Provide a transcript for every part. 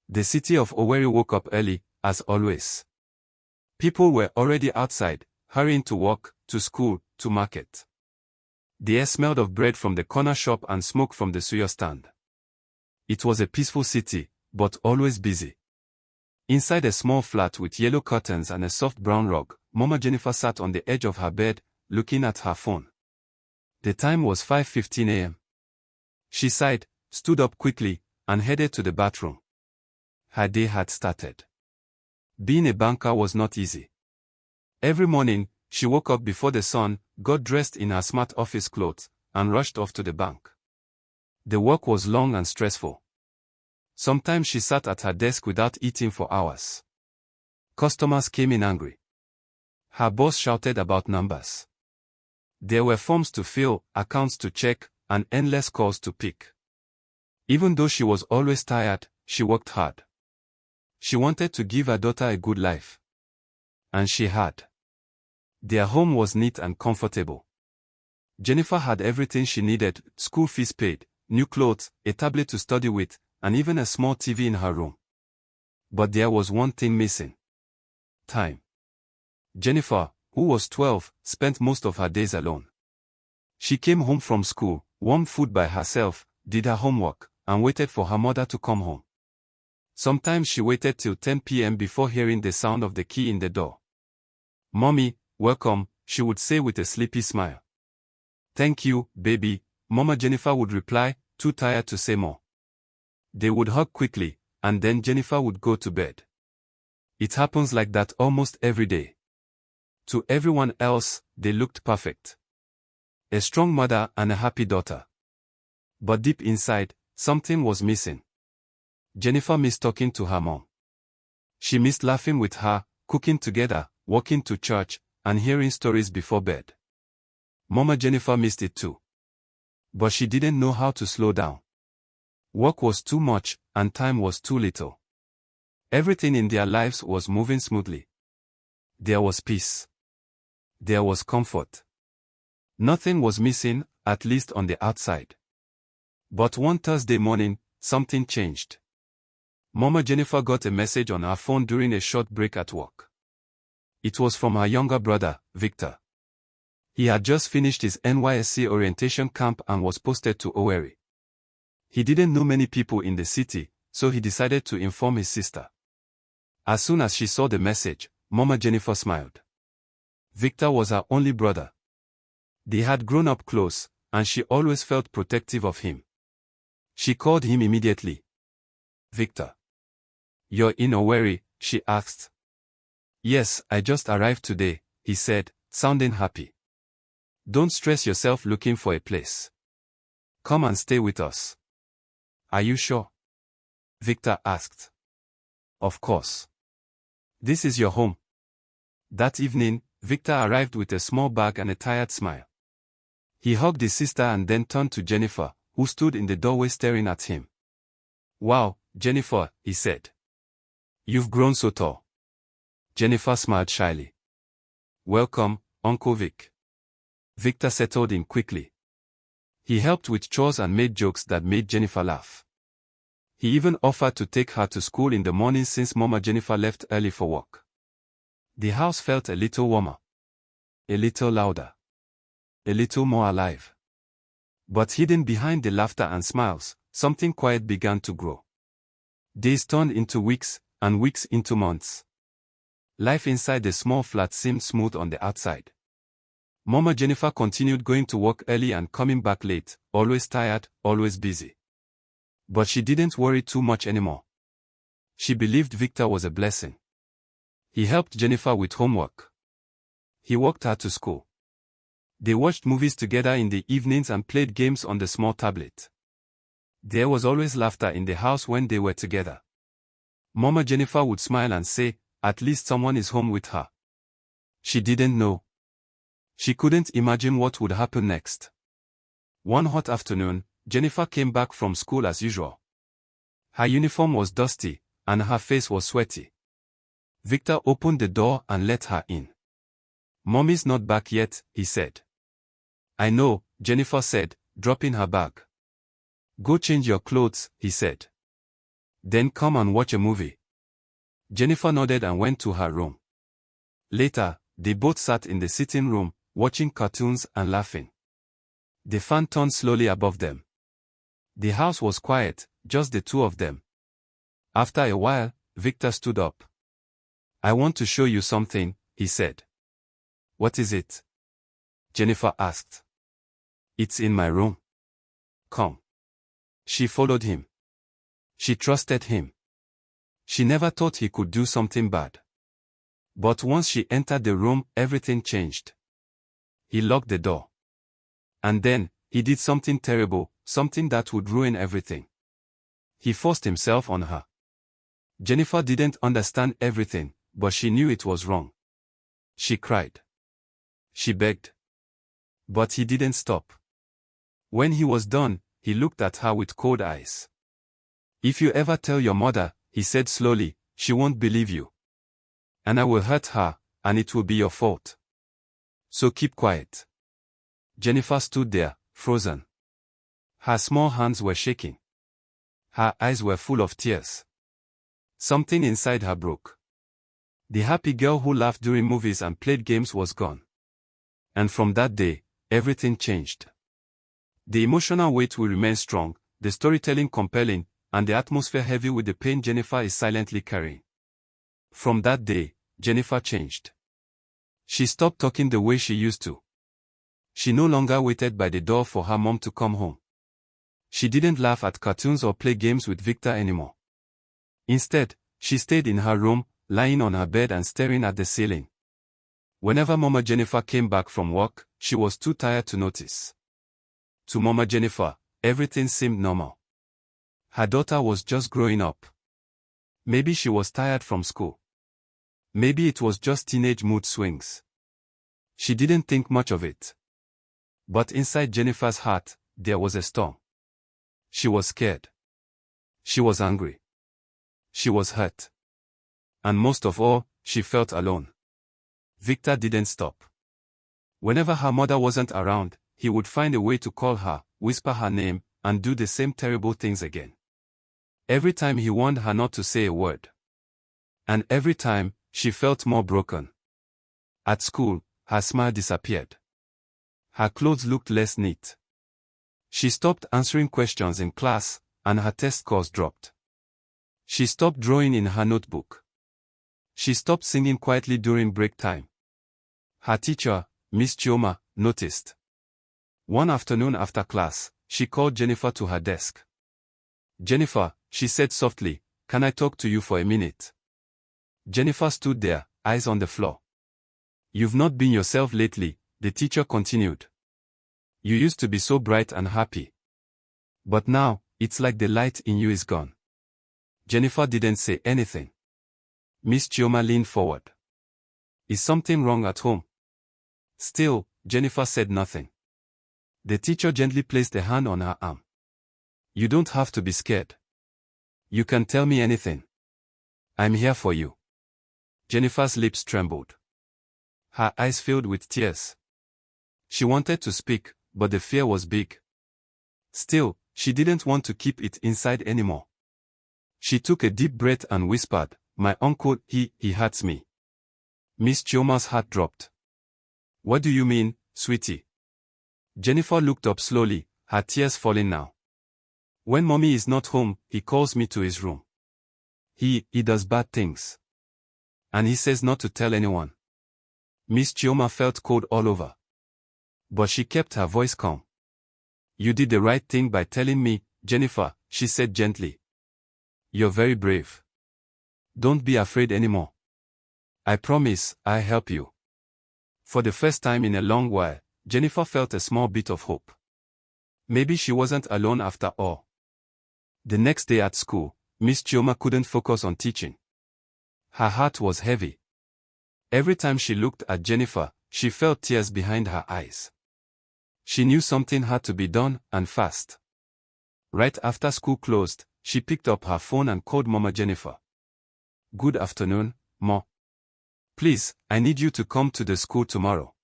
The city of Owerri woke up early, as always. People were already outside, hurrying to work, to school, to market. The air smelled of bread from the corner shop and smoke from the suya stand. It was a peaceful city, but always busy. Inside a small flat with yellow curtains and a soft brown rug, Mama Jennifer sat on the edge of her bed, looking at her phone. The time was 5:15 a.m. She sighed, stood up quickly, and headed to the bathroom. Her day had started. Being a banker was not easy. Every morning, she woke up before the sun, got dressed in her smart office clothes, and rushed off to the bank. The work was long and stressful. Sometimes she sat at her desk without eating for hours. Customers came in angry. Her boss shouted about numbers. There were forms to fill, accounts to check, and endless calls to pick. Even though she was always tired, she worked hard. She wanted to give her daughter a good life. And she had. Their home was neat and comfortable. Jennifer had everything she needed: school fees paid, new clothes, a tablet to study with, and even a small TV in her room. But there was one thing missing. Time. Jennifer, who was 12, spent most of her days alone. She came home from school, warmed food by herself, did her homework, and waited for her mother to come home. Sometimes she waited till 10 p.m. before hearing the sound of the key in the door. "Mommy, welcome," she would say with a sleepy smile. "Thank you, baby," Mama Jennifer would reply, too tired to say more. They would hug quickly, and then Jennifer would go to bed. It happens like that almost every day. To everyone else, they looked perfect. A strong mother and a happy daughter. But deep inside, something was missing. Jennifer missed talking to her mom. She missed laughing with her, cooking together, walking to church, and hearing stories before bed. Mama Jennifer missed it too. But she didn't know how to slow down. Work was too much, and time was too little. Everything in their lives was moving smoothly. There was peace. There was comfort. Nothing was missing, at least on the outside. But one Thursday morning, something changed. Mama Jennifer got a message on her phone during a short break at work. It was from her younger brother, Victor. He had just finished his NYSC orientation camp and was posted to Owerri. He didn't know many people in the city, so he decided to inform his sister. As soon as she saw the message, Mama Jennifer smiled. Victor was her only brother. They had grown up close, and she always felt protective of him. She called him immediately. "Victor. You're in Owerri?" she asked. "Yes, I just arrived today," he said, sounding happy. "Don't stress yourself looking for a place. Come and stay with us." "Are you sure?" Victor asked. "Of course. This is your home." That evening, Victor arrived with a small bag and a tired smile. He hugged his sister and then turned to Jennifer, who stood in the doorway staring at him. "Wow, Jennifer," he said. "You've grown so tall." Jennifer smiled shyly. "Welcome, Uncle Vic." Victor settled in quickly. He helped with chores and made jokes that made Jennifer laugh. He even offered to take her to school in the morning since Mama Jennifer left early for work. The house felt a little warmer. A little louder. A little more alive. But hidden behind the laughter and smiles, something quiet began to grow. Days turned into weeks, and weeks into months. Life inside the small flat seemed smooth on the outside. Mama Jennifer continued going to work early and coming back late, always tired, always busy. But she didn't worry too much anymore. She believed Victor was a blessing. He helped Jennifer with homework. He walked her to school. They watched movies together in the evenings and played games on the small tablet. There was always laughter in the house when they were together. Mama Jennifer would smile and say, "At least someone is home with her." She didn't know. She couldn't imagine what would happen next. One hot afternoon, Jennifer came back from school as usual. Her uniform was dusty, and her face was sweaty. Victor opened the door and let her in. "Mommy's not back yet," he said. "I know," Jennifer said, dropping her bag. "Go change your clothes," he said. Then come and watch a movie. Jennifer nodded and went to her room. Later, they both sat in the sitting room, watching cartoons and laughing. The fan turned slowly above them. The house was quiet, just the two of them. After a while, Victor stood up. "I want to show you something," he said. "What is it?" Jennifer asked. "It's in my room. Come." She followed him. She trusted him. She never thought he could do something bad. But once she entered the room, everything changed. He locked the door. And then, he did something terrible, something that would ruin everything. He forced himself on her. Jennifer didn't understand everything, but she knew it was wrong. She cried. She begged. But he didn't stop. When he was done, he looked at her with cold eyes. "If you ever tell your mother," he said slowly, "she won't believe you. And I will hurt her, and it will be your fault. So keep quiet." Jennifer stood there, frozen. Her small hands were shaking. Her eyes were full of tears. Something inside her broke. The happy girl who laughed during movies and played games was gone. And from that day, everything changed. The emotional weight will remain strong, the storytelling compelling, and the atmosphere heavy with the pain Jennifer is silently carrying. From that day, Jennifer changed. She stopped talking the way she used to. She no longer waited by the door for her mom to come home. She didn't laugh at cartoons or play games with Victor anymore. Instead, she stayed in her room, lying on her bed and staring at the ceiling. Whenever Mama Jennifer came back from work, she was too tired to notice. To Mama Jennifer, everything seemed normal. Her daughter was just growing up. Maybe she was tired from school. Maybe it was just teenage mood swings. She didn't think much of it. But inside Jennifer's heart, there was a storm. She was scared. She was angry. She was hurt. And most of all, she felt alone. Victor didn't stop. Whenever her mother wasn't around, he would find a way to call her, whisper her name, and do the same terrible things again. Every time he warned her not to say a word. And every time, she felt more broken. At school, her smile disappeared. Her clothes looked less neat. She stopped answering questions in class, and her test scores dropped. She stopped drawing in her notebook. She stopped singing quietly during break time. Her teacher, Miss Chioma, noticed. One afternoon after class, she called Jennifer to her desk. "Jennifer," she said softly, "can I talk to you for a minute?" Jennifer stood there, eyes on the floor. "You've not been yourself lately," the teacher continued. "You used to be so bright and happy. But now, it's like the light in you is gone." Jennifer didn't say anything. Miss Chioma leaned forward. "Is something wrong at home?" Still, Jennifer said nothing. The teacher gently placed a hand on her arm. "You don't have to be scared. You can tell me anything. I'm here for you." Jennifer's lips trembled. Her eyes filled with tears. She wanted to speak, but the fear was big. Still, she didn't want to keep it inside anymore. She took a deep breath and whispered, "My uncle, he hurts me." Miss Chioma's heart dropped. "What do you mean, sweetie?" Jennifer looked up slowly, her tears falling now. "When mommy is not home, he calls me to his room. He does bad things. And he says not to tell anyone." Miss Chioma felt cold all over. But she kept her voice calm. "You did the right thing by telling me, Jennifer," she said gently. "You're very brave. Don't be afraid anymore. I promise, I'll help you." For the first time in a long while, Jennifer felt a small bit of hope. Maybe she wasn't alone after all. The next day at school, Miss Chioma couldn't focus on teaching. Her heart was heavy. Every time she looked at Jennifer, she felt tears behind her eyes. She knew something had to be done, and fast. Right after school closed, she picked up her phone and called Mama Jennifer. "Good afternoon, Ma. Please, I need you to come to the school tomorrow.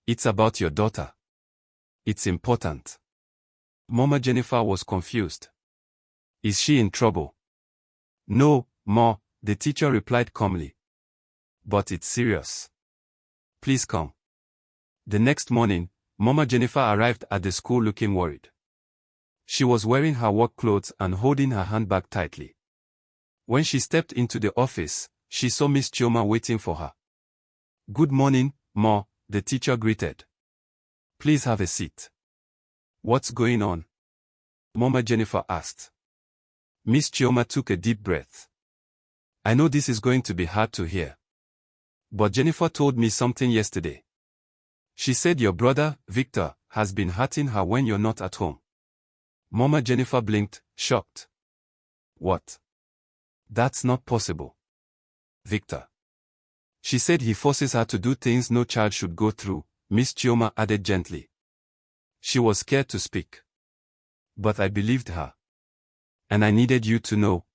It's about your daughter. It's important." Mama Jennifer was confused. "Is she in trouble?" No, Ma, the teacher replied calmly. But it's serious. Please come. The next morning, Mama Jennifer arrived at the school looking worried. She was wearing her work clothes and holding her handbag tightly. When she stepped into the office, she saw Miss Chioma waiting for her. Good morning, Ma, the teacher greeted. Please have a seat. What's going on? Mama Jennifer asked. Miss Chioma took a deep breath. I know this is going to be hard to hear. But Jennifer told me something yesterday. She said your brother, Victor, has been hurting her when you're not at home. Mama Jennifer blinked, shocked. What? That's not possible. Victor. She said he forces her to do things no child should go through, Miss Chioma added gently. She was scared to speak. But I believed her. And I needed you to know.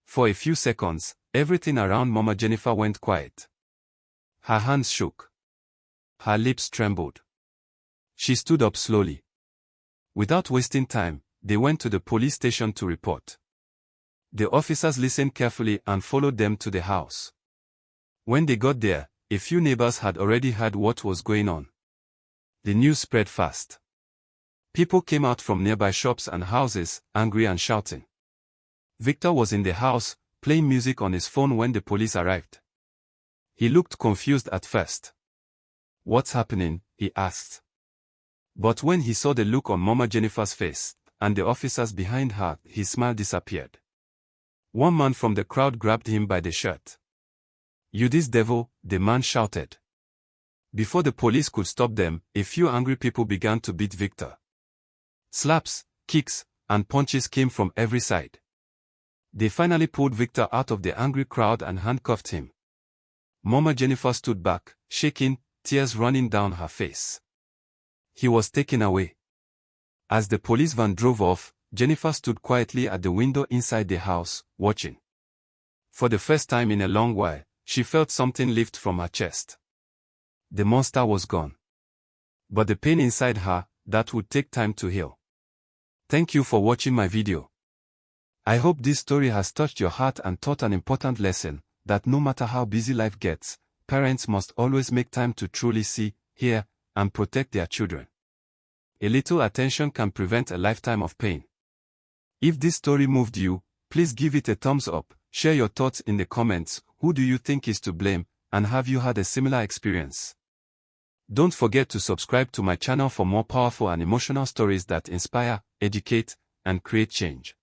For a few seconds, everything around Mama Jennifer went quiet. Her hands shook. Her lips trembled. She stood up slowly. Without wasting time, they went to the police station to report. The officers listened carefully and followed them to the house. When they got there, a few neighbors had already heard what was going on. The news spread fast. People came out from nearby shops and houses, angry and shouting. Victor was in the house, playing music on his phone when the police arrived. He looked confused at first. What's happening? He asked. But when he saw the look on Mama Jennifer's face, and the officers behind her, his smile disappeared. One man from the crowd grabbed him by the shirt. You this devil, the man shouted. Before the police could stop them, a few angry people began to beat Victor. Slaps, kicks, and punches came from every side. They finally pulled Victor out of the angry crowd and handcuffed him. Mama Jennifer stood back, shaking, tears running down her face. He was taken away. As the police van drove off, Jennifer stood quietly at the window inside the house, watching. For the first time in a long while, she felt something lift from her chest. The monster was gone. But the pain inside her, that would take time to heal. Thank you for watching my video. I hope this story has touched your heart and taught an important lesson, that no matter how busy life gets, parents must always make time to truly see, hear, and protect their children. A little attention can prevent a lifetime of pain. If this story moved you, please give it a thumbs up, share your thoughts in the comments. Who do you think is to blame, and have you had a similar experience? Don't forget to subscribe to my channel for more powerful and emotional stories that inspire, educate, and create change.